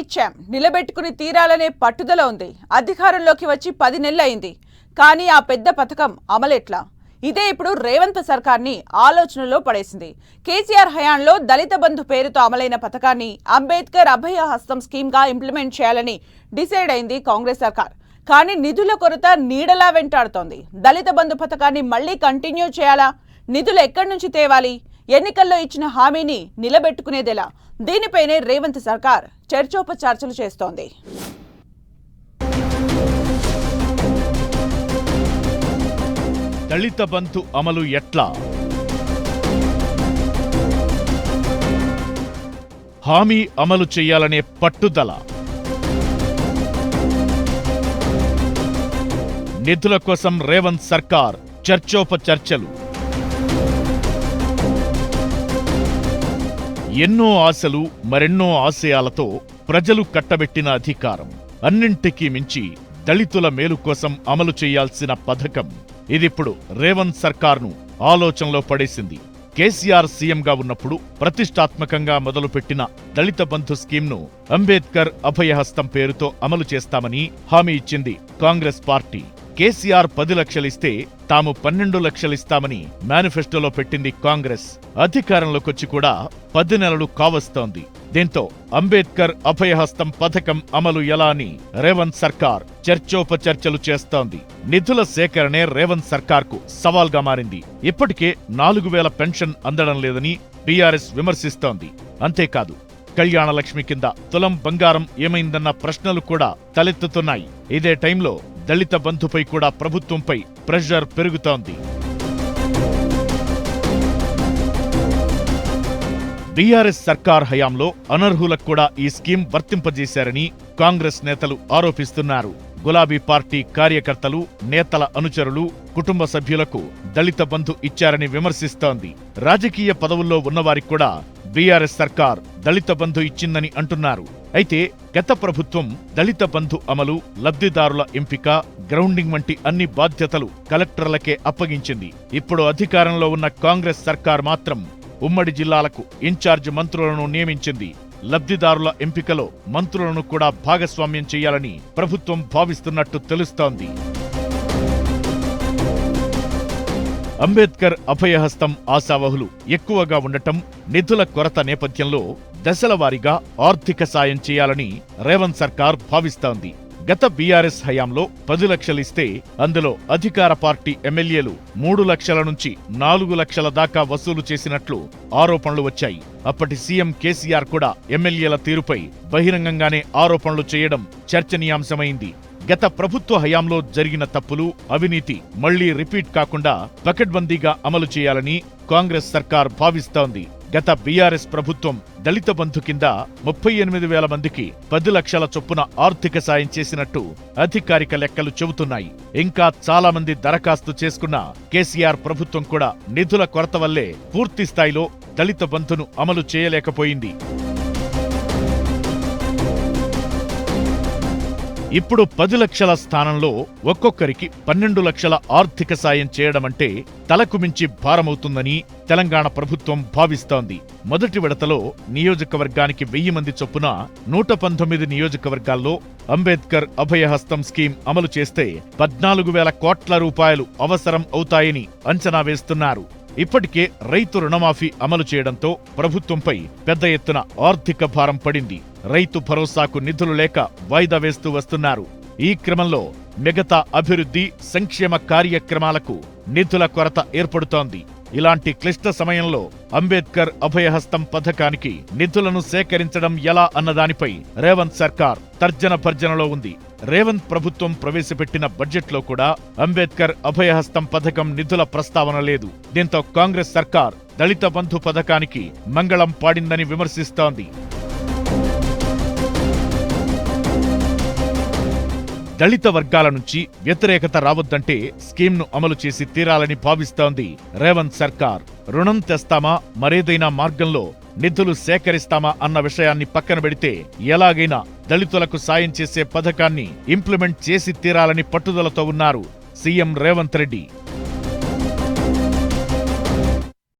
ఇచ్చాం నిలబెట్టుకుని తీరాలనే పట్టుదల ఉంది. అధికారంలోకి వచ్చి 10 నెలలైంది. కానీ ఆ పెద్ద పథకం అమలెట్లా? ఇదే ఇప్పుడు రేవంత్ సర్కార్ని ఆలోచనలో పడేసింది. కేసీఆర్ హయాంలో దళిత బంధు పేరుతో అమలైన పథకాన్ని అంబేద్కర్ అభయ హస్తం స్కీమ్ గా ఇంప్లిమెంట్ చేయాలని డిసైడ్ అయింది కాంగ్రెస్ సర్కార్. కానీ నిధుల కొరత నీడలా వెంటాడుతోంది. దళిత బంధు పథకాన్ని మళ్లీ కంటిన్యూ చేయాలా? నిధులు ఎక్కడి నుంచి తేవాలి? ఎన్నికల్లో ఇచ్చిన హామీని నిలబెట్టుకునేదెలా? దీనిపైనే రేవంత్ సర్కార్ చర్చోపచర్చలు చేస్తోంది. దళిత బంధు అమలు ఎట్లా? హామీ అమలు చేయాలనే పట్టుదల, నిధుల కోసం రేవంత్ సర్కార్ చర్చోపచర్చలు. ఎన్నో ఆశలు, మరెన్నో ఆశయాలతో ప్రజలు కట్టబెట్టిన అధికారం, అన్నింటికీ మించి దళితుల మేలు కోసం అమలు చేయాల్సిన పథకం ఇదిప్పుడు రేవంత్ సర్కార్ను ఆలోచనలో పడేసింది. కేసీఆర్ సీఎంగా ఉన్నప్పుడు ప్రతిష్టాత్మకంగా మొదలుపెట్టిన దళిత బంధు స్కీమ్ను అంబేద్కర్ అభయహస్తం పేరుతో అమలు చేస్తామని హామీ ఇచ్చింది కాంగ్రెస్ పార్టీ. కేసీఆర్ 10 లక్షలిస్తే తాము 12 లక్షలిస్తామని మేనిఫెస్టోలో పెట్టింది కాంగ్రెస్. అధికారంలోకొచ్చి కూడా 10 నెలలు కావస్తోంది. దీంతో అంబేద్కర్ అభయహస్తం పథకం అమలు ఎలా అని రేవంత్ సర్కార్ చర్చోపచర్చలు చేస్తోంది. నిధుల సేకరణే రేవంత్ సర్కార్కు సవాల్గా మారింది. ఇప్పటికే 4000 పెన్షన్ అందడం లేదని బీఆర్ఎస్ విమర్శిస్తోంది. అంతేకాదు, కళ్యాణ లక్ష్మి కింద తులం బంగారం ఏమైందన్న ప్రశ్నలు కూడా తలెత్తుతున్నాయి. ఇదే టైంలో దళిత బంధుపై కూడా ప్రభుత్వంపై ప్రెషర్ పెరుగుతోంది. బీఆర్ఎస్ సర్కార్ హయాంలో అనర్హులకు కూడా ఈ స్కీమ్ వర్తింపజేశారని కాంగ్రెస్ నేతలు ఆరోపిస్తున్నారు. గులాబీ పార్టీ కార్యకర్తలు, నేతల అనుచరులు, కుటుంబ సభ్యులకు దళిత బంధు ఇచ్చారని విమర్శిస్తోంది. రాజకీయ పదవుల్లో ఉన్నవారికి కూడా బీఆర్ఎస్ సర్కార్ దళిత బంధు ఇచ్చిందని అంటున్నారు. అయితే గత ప్రభుత్వం దళిత బంధు అమలు, లబ్ధిదారుల ఎంపిక, గ్రౌండింగ్ వంటి అన్ని బాధ్యతలు కలెక్టర్లకే అప్పగించింది. ఇప్పుడు అధికారంలో ఉన్న కాంగ్రెస్ సర్కార్ మాత్రం ఉమ్మడి జిల్లాలకు ఇన్ఛార్జ్ మంత్రులను నియమించింది. లబ్ధిదారుల ఎంపికలో మంత్రులను కూడా భాగస్వామ్యం చేయాలని ప్రభుత్వం భావిస్తున్నట్టు తెలుస్తోంది. అంబేద్కర్ అభయహస్తం ఆశావహులు ఎక్కువగా ఉండటం, నిధుల కొరత నేపథ్యంలో దశలవారీగా ఆర్థిక సాయం చేయాలని రేవంత్ సర్కార్ భావిస్తోంది. గత బీఆర్ఎస్ హయాంలో 10 లక్షలిస్తే అందులో అధికార పార్టీ ఎమ్మెల్యేలు 3 లక్షల నుంచి 4 లక్షల దాకా వసూలు చేసినట్లు ఆరోపణలు వచ్చాయి. అప్పటి సీఎం కేసీఆర్ కూడా ఎమ్మెల్యేల తీరుపై బహిరంగంగానే ఆరోపణలు చేయడం చర్చనీయాంశమైంది. గత ప్రభుత్వ హయాంలో జరిగిన తప్పులు, అవినీతి మళ్లీ రిపీట్ కాకుండా పకడ్బందీగా అమలు చేయాలని కాంగ్రెస్ సర్కార్ భావిస్తోంది. గత బీఆర్ఎస్ ప్రభుత్వం దళిత బంధు కింద 38,000 మందికి 10 లక్షల చొప్పున ఆర్థిక సాయం చేసినట్టు అధికారిక లెక్కలు చెబుతున్నాయి. ఇంకా చాలా మంది దరఖాస్తు చేసుకున్న కేసీఆర్ ప్రభుత్వం కూడా నిధుల కొరత వల్లే పూర్తి స్థాయిలో దళిత బంధును అమలు చేయలేకపోయింది. ఇప్పుడు 10 లక్షల స్థానంలో ఒక్కొక్కరికి 12 లక్షల ఆర్థిక సాయం చేయడమంటే తలకు మించి భారమవుతుందని తెలంగాణ ప్రభుత్వం భావిస్తోంది. మొదటి విడతలో నియోజకవర్గానికి 1000 మంది చొప్పున 119 నియోజకవర్గాల్లో అంబేద్కర్ అభయహస్తం స్కీమ్ అమలు చేస్తే 14,000 కోట్ల రూపాయలు అవసరం అవుతాయని అంచనా వేస్తున్నారు. ఇప్పటికే రైతు రుణమాఫీ అమలు చేయడంతో ప్రభుత్వంపై పెద్ద ఎత్తున ఆర్థిక భారం పడింది. రైతు భరోసాకు నిధులు లేక వాయిదా వేస్తూ వస్తున్నారు. ఈ క్రమంలో మిగతా అభివృద్ధి, సంక్షేమ కార్యక్రమాలకు నిధుల కొరత ఏర్పడుతోంది. ఇలాంటి క్లిష్ట సమయంలో అంబేద్కర్ అభయహస్తం పథకానికి నిధులను సేకరించడం ఎలా అన్నదానిపై రేవంత్ సర్కార్ తర్జన భర్జనలో ఉంది. రేవంత్ ప్రభుత్వం ప్రవేశపెట్టిన బడ్జెట్లో కూడా అంబేద్కర్ అభయహస్తం పథకం నిధుల ప్రస్తావన లేదు. దీంతో కాంగ్రెస్ సర్కార్ దళిత బంధు పథకానికి మంగళం పాడిందని విమర్శిస్తోంది. దళిత వర్గాల నుంచి వ్యతిరేకత రావద్దంటే స్కీమ్ను అమలు చేసి తీరాలని భావిస్తోంది రేవంత్ సర్కార్. రుణం తెస్తామా, మరేదైనా మార్గంలో నిధులు సేకరిస్తామా అన్న విషయాన్ని పక్కన పెడితే ఎలాగైనా దళితులకు సాయం చేసే పథకాన్ని ఇంప్లిమెంట్ చేసి తీరాలని పట్టుదలతో ఉన్నారు సీఎం రేవంత్ రెడ్డి.